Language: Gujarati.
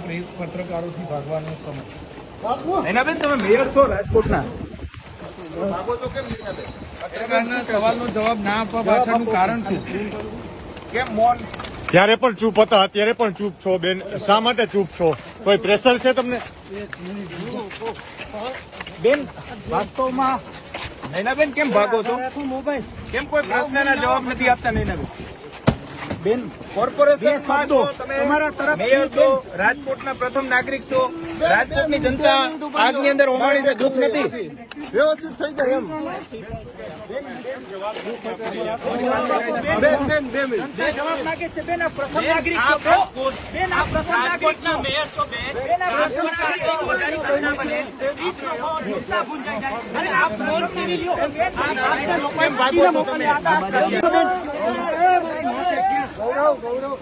પ્રેસ પત્રકારોથી ભાગવાનો સમય. નૈનાબેન, તમે મેયર છો રાજકોટના, ભાગો છો કેમ? પત્રકારના સવાલનો જવાબ ના આપવા પાછળનું કારણ શું? કેમ મૌન? ત્યારે પણ ચૂપ હતા, અત્યારે પણ ચૂપ છો બેન. શા માટે ચૂપ છો? કોઈ પ્રેશર છે તમને? બેન, વાસ્તવમાં નૈનાબેન કેમ ભાગો છો? કેમ કોઈ પ્રશ્નના જવાબ નથી આપતા? નૈનાબેન બેન, કોર્પોરેશનમાં છો તમે, મેયર છો, રાજકોટના પ્રથમ નાગરિક છો, રાજકોટની જનતા આગની અંદર હોમાણી છે, દુઃખ નથી? વ્યવસ્થિત થઈ જાય એમ. જવાબ માંગે છે બેન. પ્રથમ નાગરિક છો બેન, આ પ્રથમ રાજકોટના મેયર છો બેન, ગૌરવ